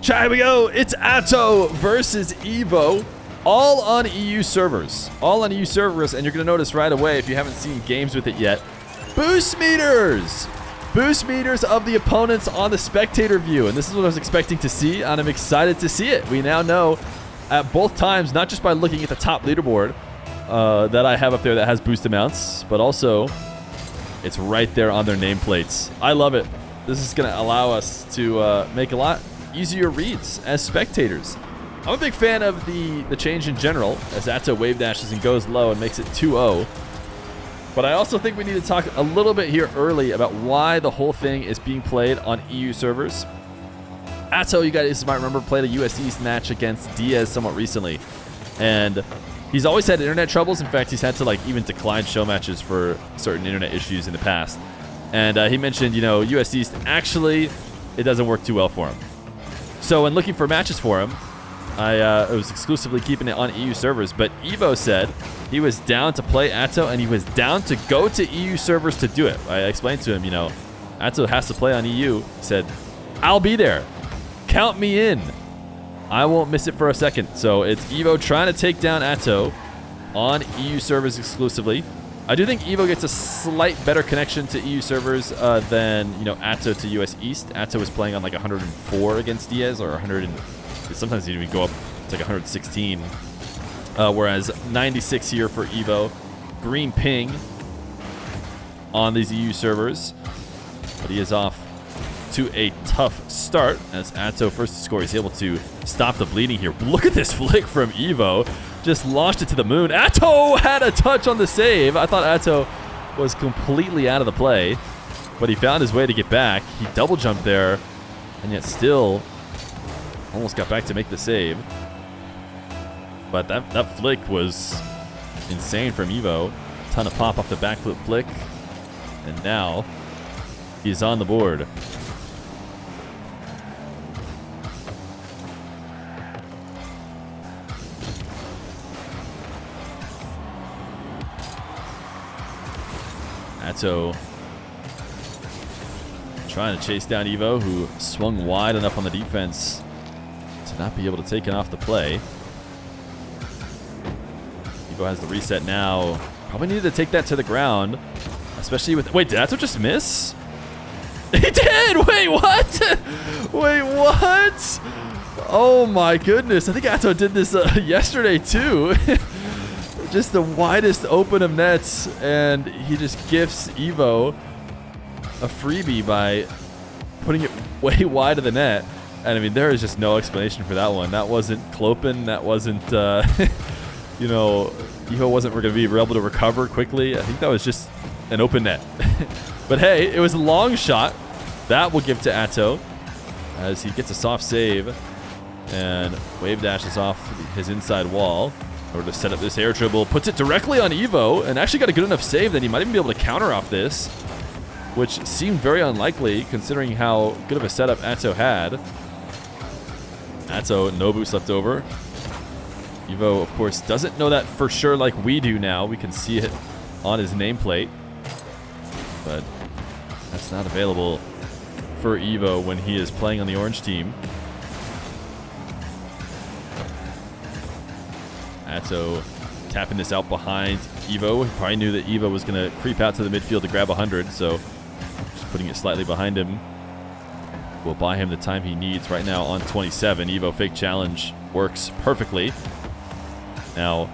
Chat, here we go. It's Atow versus Evoh. All on EU servers. All on EU servers, and you're going to notice right away, if you haven't seen games with it yet, boost meters! Boost meters of the opponents on the spectator view. And this is what I was expecting to see, and I'm excited to see it. We now know at both times, not just by looking at the top leaderboard that I have up there that has boost amounts, but also it's right there on their nameplates. I love it. This is going to allow us to make a lot easier reads as spectators. I'm a big fan of the change in general, as Atow wave dashes and goes low and makes it 2-0. But I also think we need to talk a little bit here early about why the whole thing is being played on EU servers. Atow, you guys might remember, played a US East match against Diaz somewhat recently. And he's always had internet troubles. In fact, he's had to even decline show matches for certain internet issues in the past. And he mentioned, US East, actually, it doesn't work too well for him. So when looking for matches for him, I was exclusively keeping it on EU servers, but Evoh said he was down to play Atow and he was down to go to EU servers to do it. I explained to him, Atow has to play on EU. He said, I'll be there. Count me in. I won't miss it for a second. So it's Evoh trying to take down Atow on EU servers exclusively. I do think Evoh gets a slight better connection to EU servers than, Atow to US East. Atow was playing on 104 against Diaz, or 100 sometimes you even go up to 116, whereas 96 here for Evoh. Green ping on these EU servers, but he is off to a tough start as Atow first to score. He's able to stop the bleeding here. Look at this flick from Evoh. Just launched it to the moon. Atow had a touch on the save. I thought Atow was completely out of the play, but he found his way to get back. He double jumped there, and yet still almost got back to make the save. But that flick was insane from Evoh. Ton of pop off the backflip flick. And now he's on the board. Atow trying to chase down Evoh, who swung wide enough on the defense to not be able to take it off the play. Evoh has the reset now. Probably needed to take that to the ground, especially with... Wait, did Atow just miss? He did! Wait, what? Wait, what? Oh my goodness. I think Atow did this yesterday too. Just the widest open of nets, and he just gifts Evoh a freebie by putting it way wide of the net. And I mean, there is just no explanation for that one. That wasn't clopen. That wasn't, Evoh wasn't going to be able to recover quickly. I think that was just an open net. But hey, it was a long shot. That will give to Atow as he gets a soft save and wave dashes off his inside wall in order to set up this air dribble. Puts it directly on Evoh and actually got a good enough save that he might even be able to counter off this, which seemed very unlikely considering how good of a setup Atow had. Atow, no boost left over. Evoh, of course, doesn't know that for sure like we do now. We can see it on his nameplate, but that's not available for Evoh when he is playing on the orange team. Atow tapping this out behind Evoh. He probably knew that Evoh was going to creep out to the midfield to grab 100, so just putting it slightly behind him will buy him the time he needs right now on 27. Evoh fake challenge works perfectly. Now,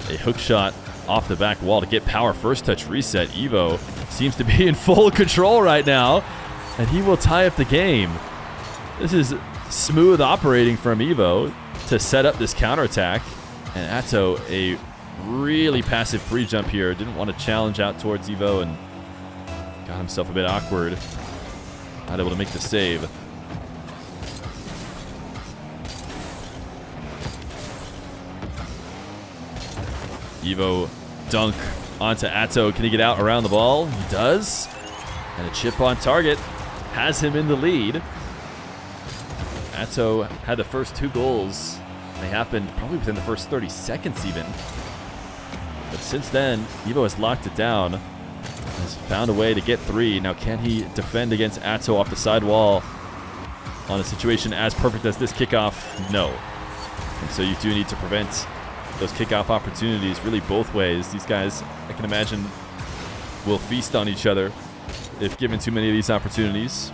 a hook shot off the back wall to get power. First touch reset. Evoh seems to be in full control right now, and he will tie up the game. This is smooth operating from Evoh to set up this counterattack. And Atow, a really passive free jump here. Didn't want to challenge out towards Evoh and got himself a bit awkward. Not able to make the save. Evoh dunk onto Atow. Can he get out around the ball? He does. And a chip on target has him in the lead. Atow had the first 2 goals. They happened probably within the first 30 seconds even. But since then, Evoh has locked it down. Has found a way to get 3. Now can he defend against Atow off the side wall? On a situation as perfect as this kickoff, no. And so you do need to prevent those kickoff opportunities really both ways. These guys, I can imagine, will feast on each other if given too many of these opportunities.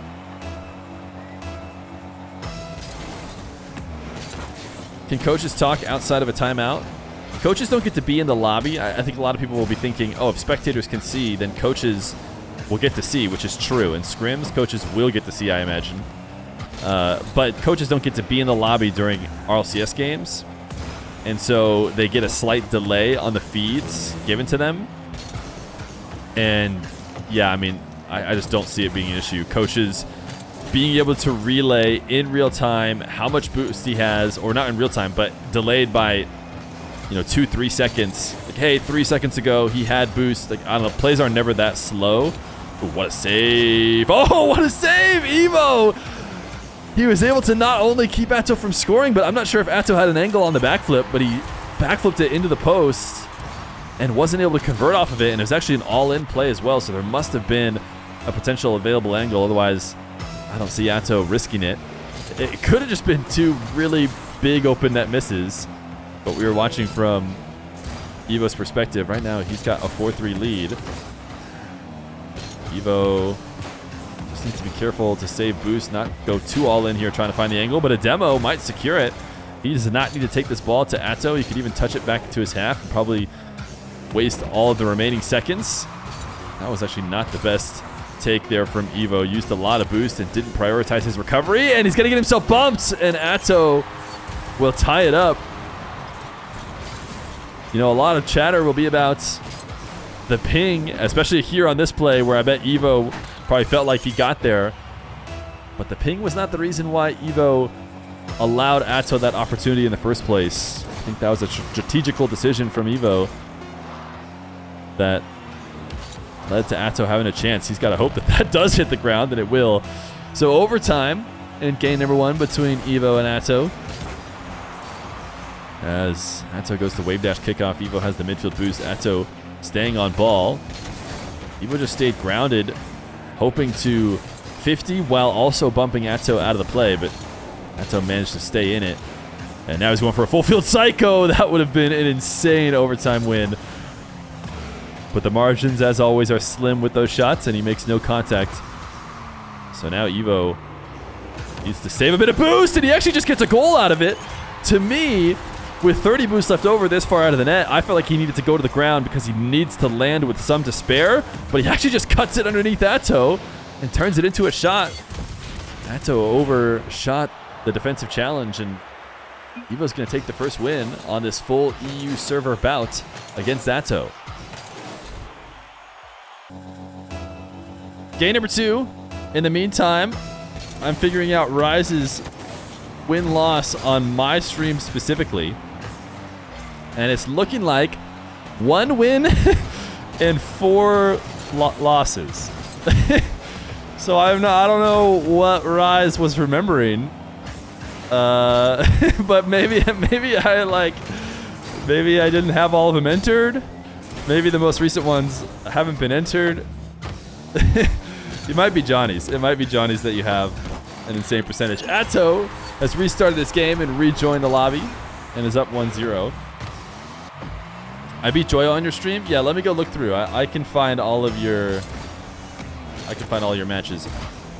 Can coaches talk outside of a timeout? Coaches don't get to be in the lobby. I think a lot of people will be thinking, oh, if spectators can see, then coaches will get to see, which is true. In scrims, coaches will get to see, I imagine. But coaches don't get to be in the lobby during RLCS games. And so they get a slight delay on the feeds given to them. And yeah, I mean, I just don't see it being an issue. Coaches being able to relay in real time how much boost he has, or not in real time, but delayed by, 2-3 seconds. Like, hey, 3 seconds ago, he had boost. Like, I don't know, plays are never that slow. Ooh, what a save. Oh, what a save, Evoh! He was able to not only keep Atow from scoring, but I'm not sure if Atow had an angle on the backflip, but he backflipped it into the post and wasn't able to convert off of it, and it was actually an all-in play as well, so there must have been a potential available angle. Otherwise, I don't see Atow risking it. It could have just been 2 really big open net misses, but we were watching from Evoh's perspective. Right now, he's got a 4-3 lead. Evoh just needs to be careful to save boost, not go too all in here trying to find the angle, but a demo might secure it. He does not need to take this ball to Atow. He could even touch it back to his half and probably waste all of the remaining seconds. That was actually not the best take there from Evoh. Used a lot of boost and didn't prioritize his recovery, and he's going to get himself bumped, and Atow will tie it up. A lot of chatter will be about the ping, especially here on this play where I bet Evoh probably felt like he got there. But the ping was not the reason why Evoh allowed Atow that opportunity in the first place. I think that was a strategical decision from Evoh that led to Atow having a chance. He's got to hope that that does hit the ground, and it will. So overtime in game number 1 between Evoh and Atow. As Atow goes to wave dash kickoff, Evoh has the midfield boost. Atow staying on ball. Evoh just stayed grounded, hoping to 50 while also bumping Atow out of the play, but Atow managed to stay in it. And now he's going for a full field psycho. That would have been an insane overtime win. But the margins, as always, are slim with those shots, and he makes no contact. So now Evoh needs to save a bit of boost, and he actually just gets a goal out of it. To me, with 30 boost left over this far out of the net, I felt like he needed to go to the ground because he needs to land with some to spare, but he actually just cuts it underneath Atow and turns it into a shot. Atow overshot the defensive challenge, and Evoh's going to take the first win on this full EU server bout against Atow. Game number 2. In the meantime, I'm figuring out Rise's win-loss on my stream specifically. And it's looking like 1 win and 4 losses. So I don't know what Rise was remembering. But maybe I didn't have all of them entered. Maybe the most recent ones haven't been entered. It might be Johnny's. It might be Johnny's that you have an insane percentage. Atow has restarted this game and rejoined the lobby and is up 1-0. I beat Joyo on your stream? Yeah, let me go look through. I can find all of your matches.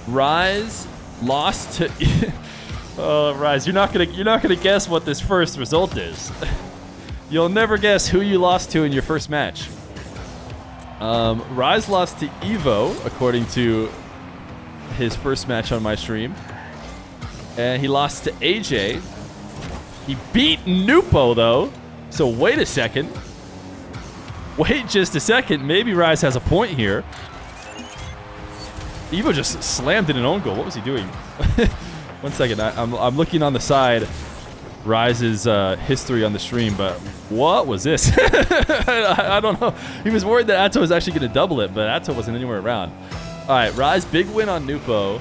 Rise lost to Rise, you're not gonna guess what this first result is. You'll never guess who you lost to in your first match. Rise lost to Evoh, according to his first match on my stream. And he lost to AJ. He beat Nupo, though. So wait a second. Wait just a second. Maybe Rise has a point here. Evoh just slammed in an own goal. What was he doing? 1 second. I'm looking on the side. Rise's history on the stream, but what was this? I don't know. He was worried that Atow was actually going to double it, but Atow wasn't anywhere around. All right, Rise, big win on Nupo.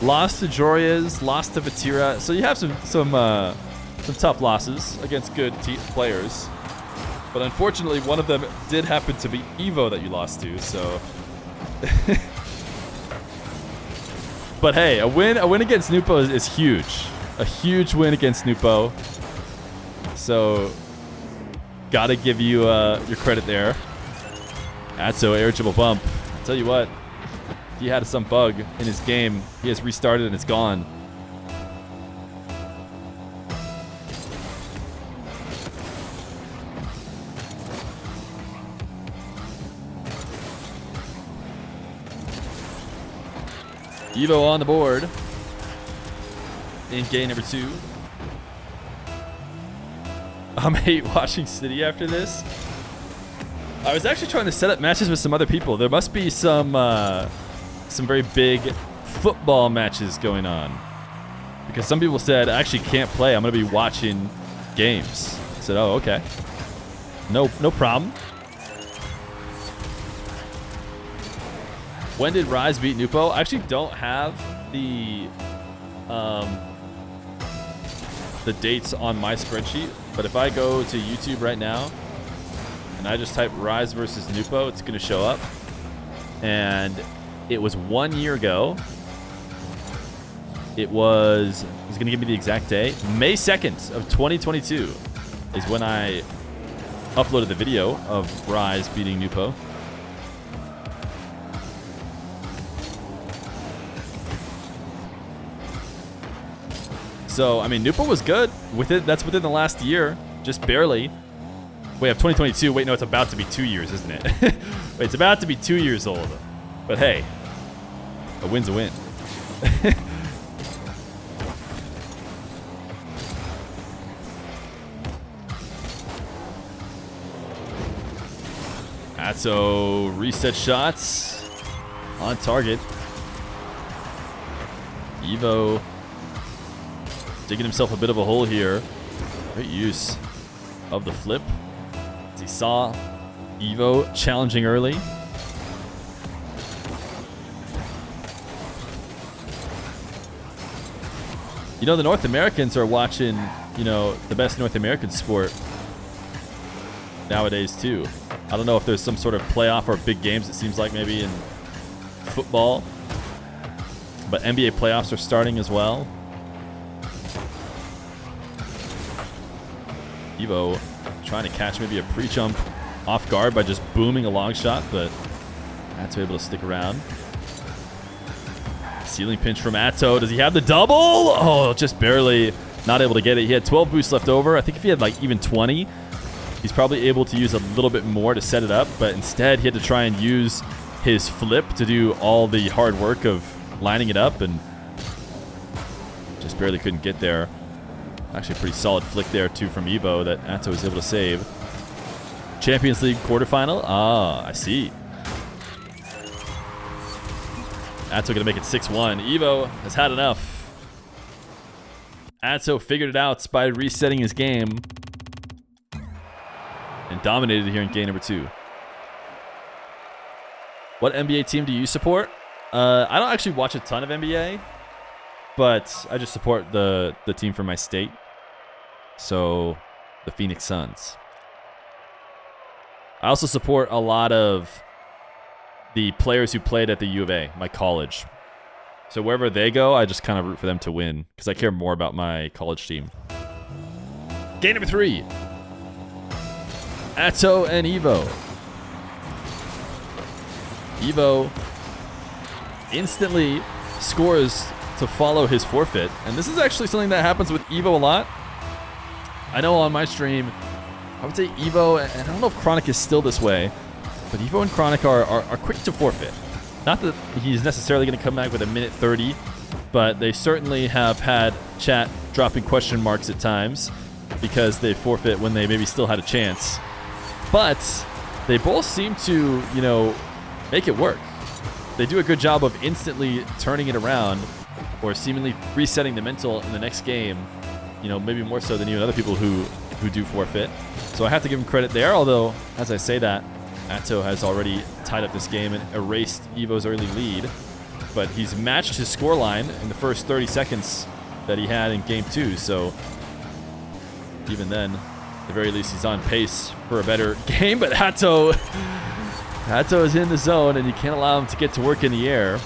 Lost to Jorias, lost to Vatira. So you have some tough losses against good players. But unfortunately, one of them did happen to be Evoh that you lost to, so... But hey, a win against Nupo is huge. A huge win against Nupo. So, gotta give you your credit there. Atow air dribble bump. I'll tell you what, he had some bug in his game. He has restarted and it's gone. Evoh on the board in game number 2. I'm hate watching City after this. I was actually trying to set up matches with some other people. There must be some very big football matches going on. Because some people said, I actually can't play. I'm going to be watching games. I said, oh, okay. No problem. When did Rise beat Nupo? I actually don't have the dates on my spreadsheet, but if I go to YouTube right now and I just type Rise versus Nupo, it's going to show up. And it was 1 year ago. He's going to give me the exact day. May 2nd of 2022 is when I uploaded the video of Rise beating Nupo. So, I mean, Nupo was good. That's within the last year. Just barely. Wait, of 2022. Wait, no, it's about to be 2 years, isn't it? Wait, it's about to be 2 years old. But hey, a win's a win. Atow reset shots on target. Evoh digging himself a bit of a hole here. Great use of the flip. As he saw Evoh challenging early. You know, the North Americans are watching, you know, the best North American sport nowadays too. I don't know if there's some sort of playoff or big games, it seems like maybe in football. But NBA playoffs are starting as well. Evoh trying to catch maybe a pre-jump off guard by just booming a long shot, but Atow able to stick around. Ceiling pinch from Atow. Does he have the double? Oh, just barely not able to get it. He had 12 boosts left over. I think if he had like even 20, he's probably able to use a little bit more to set it up, but instead he had to try and use his flip to do all the hard work of lining it up and just barely couldn't get there. Actually a pretty solid flick there too from Evoh that Atow was able to save. Champions League quarterfinal? Ah, I see. Atow gonna make it 6-1. Evoh has had enough. Atow figured it out by resetting his game and dominated here in game number 2. What NBA team do you support? I don't actually watch a ton of NBA, but I just support the team from my state. So, the Phoenix Suns. I also support a lot of the players who played at the U of A, my college. So wherever they go, I just kind of root for them to win because I care more about my college team. Game number 3. Atow and Evoh. Evoh instantly scores to follow his forfeit. And this is actually something that happens with Evoh a lot. I know on my stream, I would say Evoh, and I don't know if Chronic is still this way, but Evoh and Chronic are quick to forfeit. Not that he's necessarily going to come back with a minute 30, but they certainly have had chat dropping question marks at times because they forfeit when they maybe still had a chance. But they both seem to, you know, make it work. They do a good job of instantly turning it around or seemingly resetting the mental in the next game, you know, maybe more so than even other people who do forfeit. So I have to give him credit there, although, as I say that, Atow has already tied up this game and erased Evoh's early lead. But he's matched his scoreline in the first 30 seconds that he had in game 2, so even then, at the very least, he's on pace for a better game. But Atow is in the zone, and you can't allow him to get to work in the air.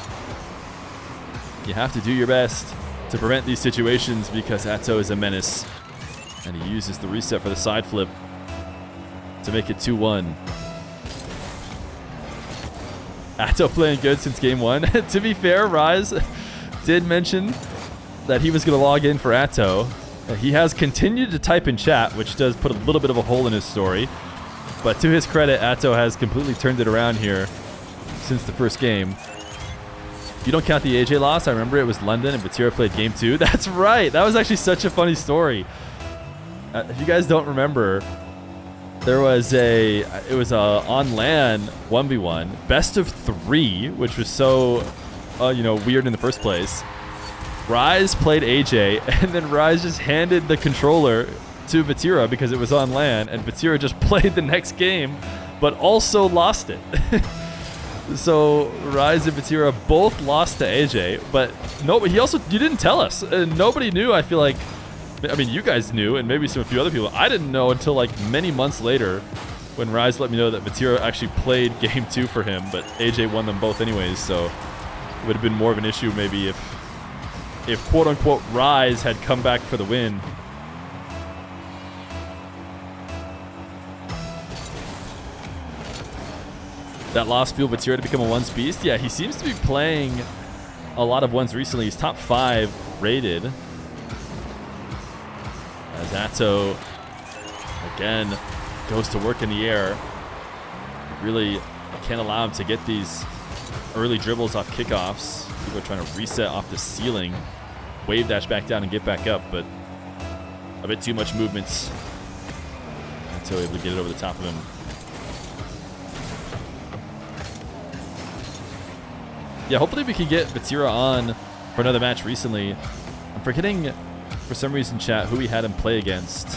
You have to do your best to prevent these situations because Atow is a menace. And he uses the reset for the side flip to make it 2-1. Atow playing good since game 1. To be fair, Rise did mention that he was going to log in for Atow. He has continued to type in chat, which does put a little bit of a hole in his story. But to his credit, Atow has completely turned it around here since the first game. You don't count the AJ loss. I remember it was London and Vatira played game 2. That's right. That was actually such a funny story. If you guys don't remember, there was it was a on LAN 1v1 best of 3, which was so weird in the first place. Rise played AJ, and then Rise just handed the controller to Vatira because it was on LAN, and Vatira just played the next game, but also lost it. So Rise and Vatira both lost to AJ, but you didn't tell us. Nobody knew. I feel like, I mean, you guys knew, and maybe a few other people. I didn't know until like many months later when Rise let me know that Vatira actually played game 2 for him, but AJ won them both anyways, so it would have been more of an issue maybe if quote-unquote Rise had come back for the win. That loss fueled Vatira to become a ones beast. Yeah, he seems to be playing a lot of ones recently. He's top 5 rated. As Atow, again, goes to work in the air. Really can't allow him to get these early dribbles off kickoffs. People are trying to reset off the ceiling. Wave dash back down and get back up, but a bit too much movements. Atow able to get it over the top of him. Yeah, hopefully we can get Vatira on for another match recently. I'm forgetting, for some reason, chat, who he had him play against.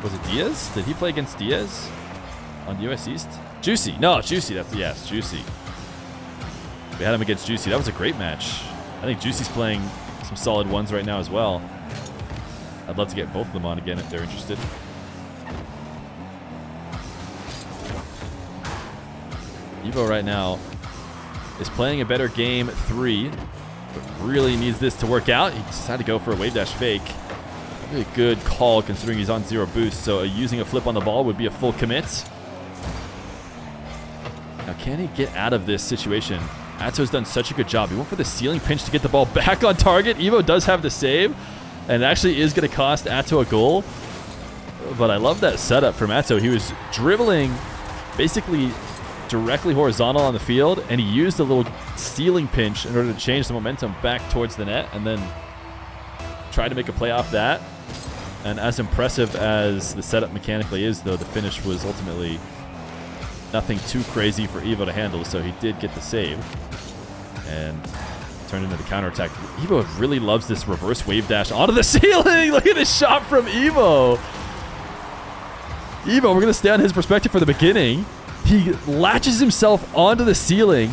Was it Diaz? Did he play against Diaz on US East? Juicy. No, Juicy. Yes, Juicy. We had him against Juicy. That was a great match. I think Juicy's playing some solid ones right now as well. I'd love to get both of them on again if they're interested. Evoh right now is playing a better game 3, but really needs this to work out. He decided to go for a wave dash fake. Really good call considering he's on 0 boost, so using a flip on the ball would be a full commit. Now, can he get out of this situation? Atow's done such a good job. He went for the ceiling pinch to get the ball back on target. Evoh does have the save, and it actually is going to cost Atow a goal. But I love that setup from Atow. He was dribbling basically directly horizontal on the field, and he used a little ceiling pinch in order to change the momentum back towards the net, and then tried to make a play off that. And as impressive as the setup mechanically is, though, the finish was ultimately nothing too crazy for Evoh to handle, so he did get the save and turned into the counterattack. Evoh really loves this reverse wave dash onto the ceiling. Look at this shot from Evoh. Evoh, we're going to stay on his perspective for the beginning. He latches himself onto the ceiling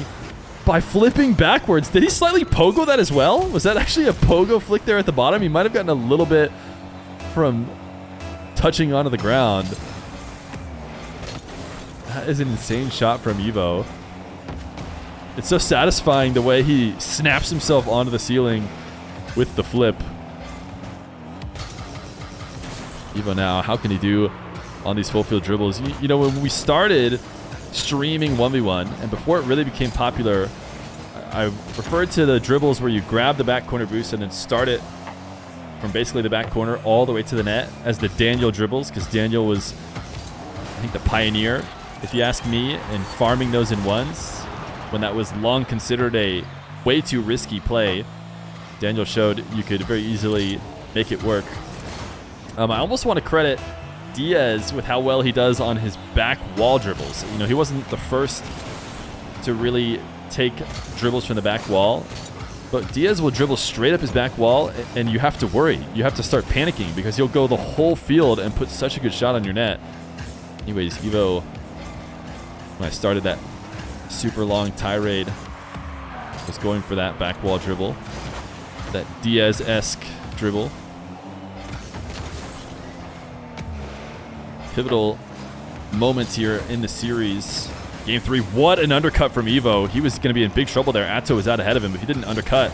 by flipping backwards. Did he slightly pogo that as well? Was that actually a pogo flick there at the bottom? He might have gotten a little bit from touching onto the ground. That is an insane shot from Evoh. It's so satisfying the way he snaps himself onto the ceiling with the flip. Evoh now, how can he do on these full field dribbles? You know, when we started streaming 1v1, and before it really became popular, I referred to the dribbles where you grab the back corner boost and then start it from basically the back corner all the way to the net as the Daniel dribbles, because Daniel was, I think, the pioneer, if you ask me, in farming those in ones when that was long considered a way too risky play. Daniel showed you could very easily make it work. I almost want to credit Diaz with how well he does on his back wall dribbles. You know, he wasn't the first to really take dribbles from the back wall, but Diaz will dribble straight up his back wall, and you have to worry. You have to start panicking because he'll go the whole field and put such a good shot on your net. Anyways, Evoh, when I started that super long tirade, was going for that back wall dribble, that Diaz-esque dribble. Pivotal moments here in the series Game 3, what an undercut from Evoh. He was going to be in big trouble there. Atow was out ahead of him. If he didn't undercut,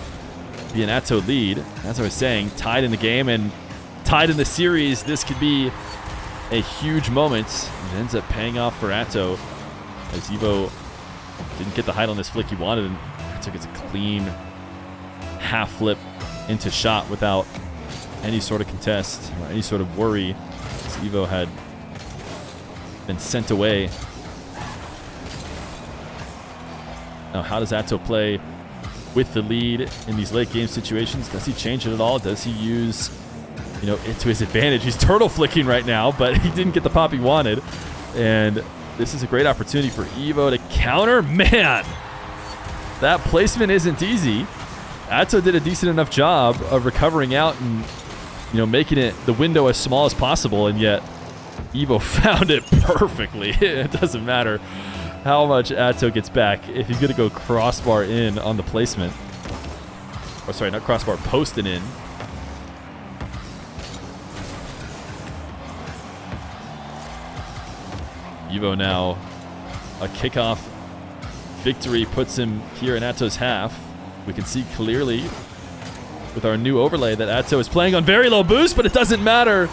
it'd be an Atow lead. As I was saying, tied in the game and tied in the series. This could be a huge moment. It ends up paying off for Atow as Evoh didn't get the height on this flick he wanted, and Atow gets a clean half flip into shot without any sort of contest or any sort of worry, as Evoh had been sent away. Now, how does Atow play with the lead in these late game situations? Does he change it at all? Does he use, it to his advantage? He's turtle flicking right now, but he didn't get the pop he wanted. And this is a great opportunity for Evoh to counter. Man, that placement isn't easy. Atow did a decent enough job of recovering out and, making it the window as small as possible, and yet Evoh found it perfectly. It doesn't matter how much Atow gets back if he's going to go crossbar in on the placement. Or sorry, not crossbar, posting in. Evoh now, a kickoff victory puts him here in Atow's half. We can see clearly with our new overlay that Atow is playing on very low boost, but it doesn't matter.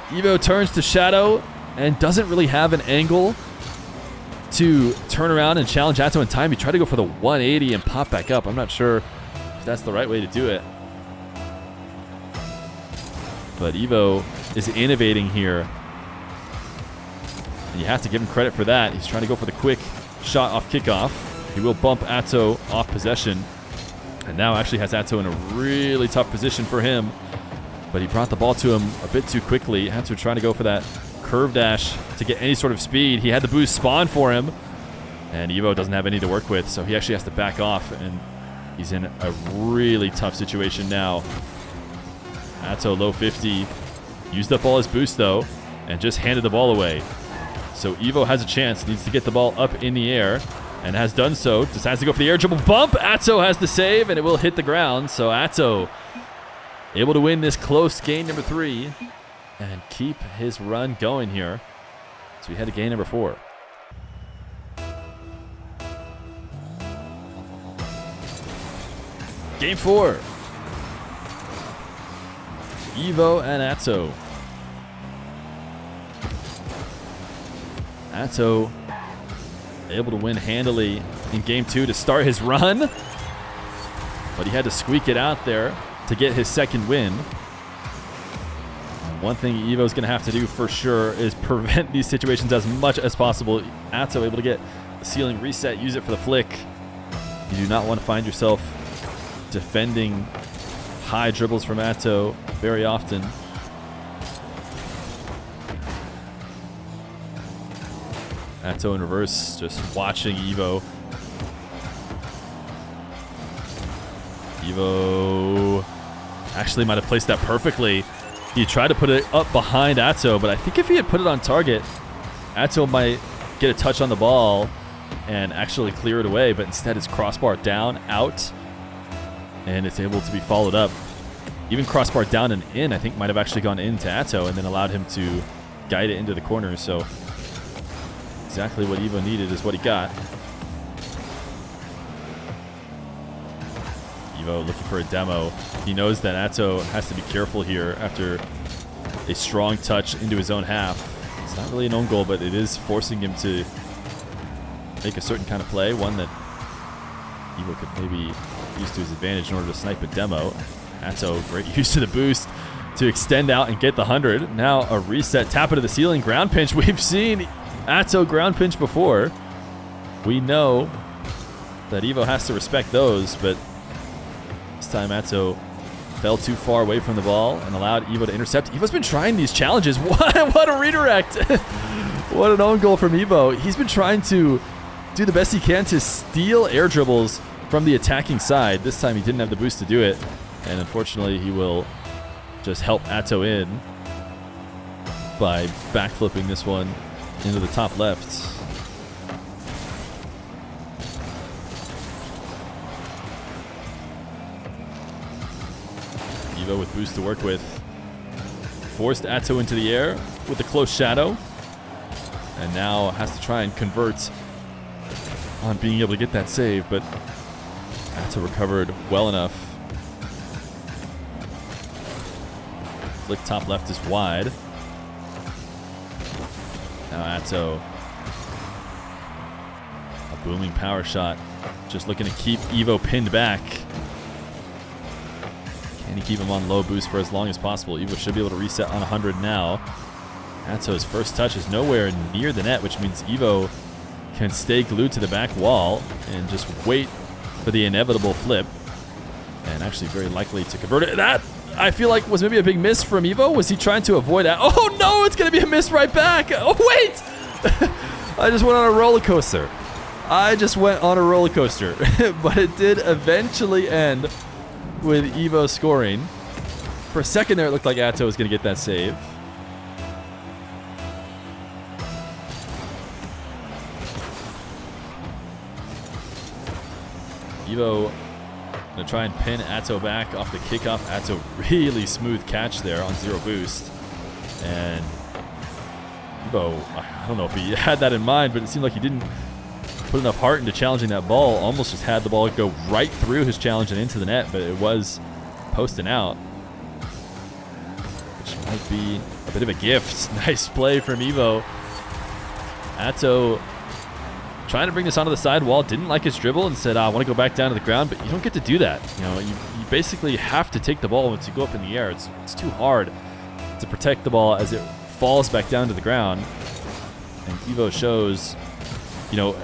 Evoh turns to Shadow and doesn't really have an angle to turn around and challenge Atow in time. He tried to go for the 180 and pop back up. I'm not sure if that's the right way to do it. But Evoh is innovating here. And you have to give him credit for that. He's trying to go for the quick shot off kickoff. He will bump Atow off possession. And now actually has Atow in a really tough position for him. But he brought the ball to him a bit too quickly. Atow trying to go for that curve dash to get any sort of speed. He had the boost spawn for him. And Evoh doesn't have any to work with, so he actually has to back off. And he's in a really tough situation now. Atow low 50. Used up all his boost though, and just handed the ball away. So Evoh has a chance, needs to get the ball up in the air, and has done so. Decides to go for the air dribble bump. Atow has the save, and it will hit the ground. So Atow able to win this close game number 3 and keep his run going here. So we head to game number 4. Game 4. Evoh and Atow. Atow able to win handily in game 2 to start his run, but he had to squeak it out there to get his second win. One thing Evoh's going to have to do for sure is prevent these situations as much as possible. Atow able to get the ceiling reset, use it for the flick. You do not want to find yourself defending high dribbles from Atow very often. Atow in reverse, just watching Evoh. Evoh actually might have placed that perfectly. He tried to put it up behind Atow, but I think if he had put it on target, Atow might get a touch on the ball and actually clear it away, but instead it's crossbar down, out, and it's able to be followed up. Even crossbar down and in, I think, might have actually gone into Atow and then allowed him to guide it into the corner. So exactly what Evoh needed is what he got. Evoh looking for a demo. He knows that Atow has to be careful here after a strong touch into his own half. It's not really an own goal, but it is forcing him to make a certain kind of play, one that Evoh could maybe use to his advantage in order to snipe a demo. Atow, great use to the boost to extend out and get the 100. Now a reset, tap into the ceiling, ground pinch. We've seen Atow ground pinch before. We know that Evoh has to respect those, but this time Atow fell too far away from the ball and allowed Evoh to intercept. Evoh's been trying these challenges. What a redirect. What an own goal from Evoh. He's been trying to do the best he can to steal air dribbles from the attacking side. This time he didn't have the boost to do it, and unfortunately he will just help Atow in by backflipping this one into the top left. Evoh with boost to work with. Forced Atow into the air with a close shadow. And now has to try and convert on being able to get that save, but Atow recovered well enough. Flick top left is wide. Now Atow. A booming power shot. Just looking to keep Evoh pinned back. Can he keep him on low boost for as long as possible? Evoh should be able to reset on 100 now. Atow's first touch is nowhere near the net, which means Evoh can stay glued to the back wall and just wait for the inevitable flip. And actually very likely to convert it. That, I feel like, was maybe a big miss from Evoh. Was he trying to avoid that? Oh no, it's going to be a miss right back. Oh wait! I just went on a roller coaster. But it did eventually end with Evoh scoring. For a second there, it looked like Atow was going to get that save. Evoh going to try and pin Atow back off the kickoff. Atow really smooth catch there on 0 boost. And Evoh, I don't know if he had that in mind, but it seemed like he didn't put enough heart into challenging that ball. Almost just had the ball go right through his challenge and into the net, but it was posting out, which might be a bit of a gift. Nice play from Evoh. Atow trying to bring this onto the side wall, didn't like his dribble and said, I want to go back down to the ground, but you don't get to do that. You know, you basically have to take the ball once you go up in the air. It's too hard to protect the ball as it falls back down to the ground. And Evoh shows, you know,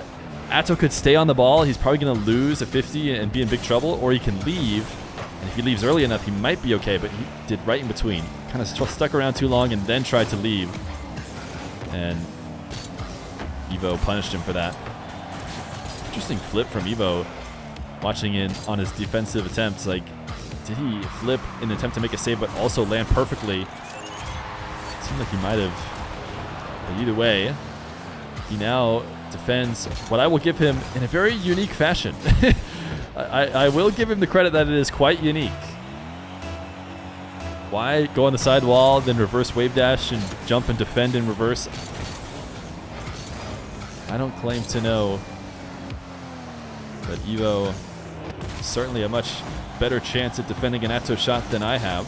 Atow could stay on the ball. He's probably going to lose a 50 and be in big trouble, or he can leave. And if he leaves early enough, he might be okay, but he did right in between. Kind of stuck around too long and then tried to leave. And Evoh punished him for that. Interesting flip from Evoh. Watching it on his defensive attempts, like, did he flip in an attempt to make a save but also land perfectly? It seemed like he might have. But either way, he now defends what I will give him in a very unique fashion. I will give him the credit that it is quite unique. Why go on the side wall, then reverse wave dash and jump and defend in reverse? I don't claim to know. But Evoh, certainly a much better chance at defending an Atow shot than I have.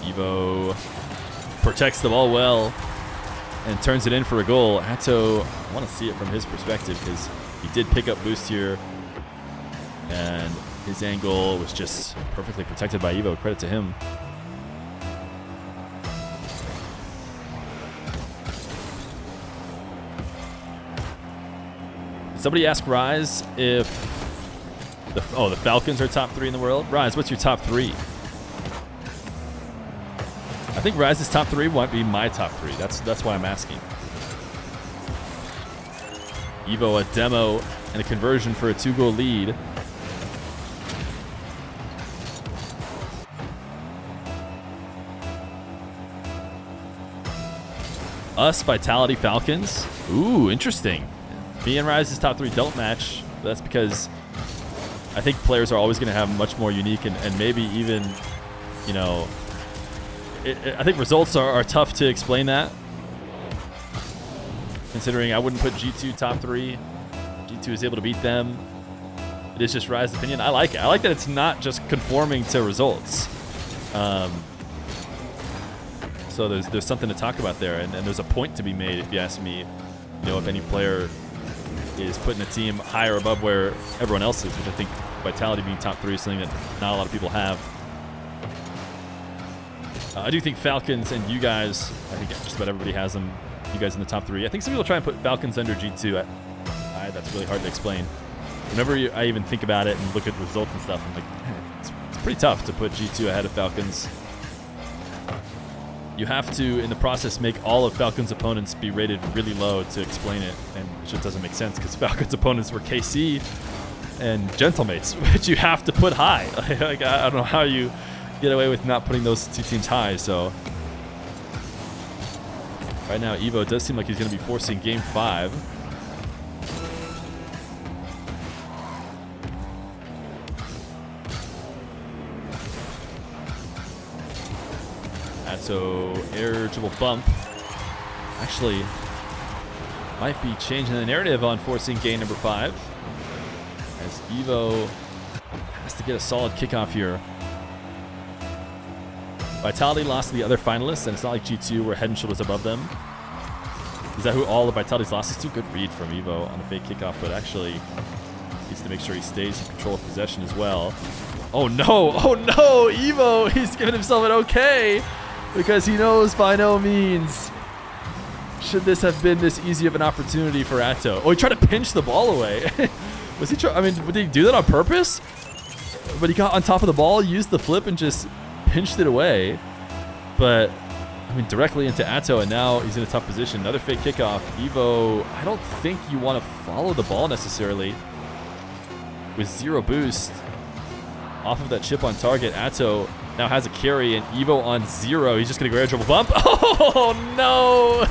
Evoh protects the ball well and turns it in for a goal. Atow, I want to see it from his perspective because he did pick up boost here. And his angle was just perfectly protected by Evoh. Credit to him. Somebody asked Rise if the Falcons are top 3 in the world. Rise, what's your top 3? I think Rise's top 3 might be my top 3. That's why I'm asking. Evoh, a demo and a conversion for a 2-goal lead. Us, Vitality, Falcons. Ooh, interesting. Me and Rise's top 3 don't match. That's because I think players are always going to have much more unique and maybe even, you know, I think results are tough to explain that. Considering I wouldn't put G2 top 3. G2 is able to beat them. It is just Rise's opinion. I like it. I like that it's not just conforming to results. So there's something to talk about there, and there's a point to be made if you ask me. You know, if any player is putting a team higher above where everyone else is, which I think Vitality being top 3 is something that not a lot of people have. I do think Falcons and you guys, I think just about everybody has them, you guys in the top 3. I think some people try and put Falcons under G2. That's really hard to explain. Whenever I even think about it and look at results and stuff, I'm like, it's pretty tough to put G2 ahead of Falcons. You have to, in the process, make all of Falcons' opponents be rated really low to explain it, and it just doesn't make sense because Falcons' opponents were KC and Gentlemates, which you have to put high. Like, I don't know how you get away with not putting those 2 teams high. So right now, Evoh does seem like he's going to be forcing Game 5. Atow air dribble bump. Actually, might be changing the narrative on forcing game number 5. As Evoh has to get a solid kickoff here. Vitality lost to the other finalists, and it's not like G2 were head and shoulders above them. Is that who all of Vitality's losses to? Good read from Evoh on a fake kickoff, but actually needs to make sure he stays in control of possession as well. Oh no! Oh no! Evoh, he's giving himself an okay because he knows by no means should this have been this easy of an opportunity for Atow. Oh, he tried to pinch the ball away. Was he trying? I mean, did he do that on purpose? But he got on top of the ball, used the flip, and just pinched it away. But I mean, directly into Atow, and now he's in a tough position. Another fake kickoff. Evoh, I don't think you want to follow the ball necessarily. With 0 boost off of that chip on target, Atow now has a carry, and Evoh on 0. He's just going to go air dribble bump. Oh, no.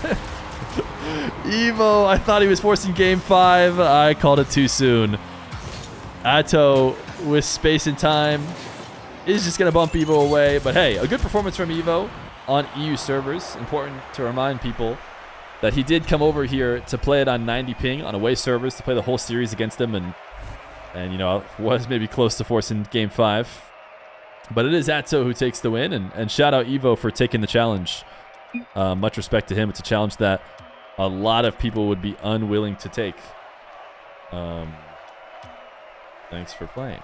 Evoh, I thought he was forcing game 5. I called it too soon. Atow, with space and time, is just going to bump Evoh away. But hey, a good performance from Evoh on EU servers. Important to remind people that he did come over here to play it on 90 ping on away servers to play the whole series against them, and you know, was maybe close to forcing game 5. But it is Atow who takes the win, and shout out Evoh for taking the challenge. Much respect to him. It's a challenge that a lot of people would be unwilling to take. Thanks for playing.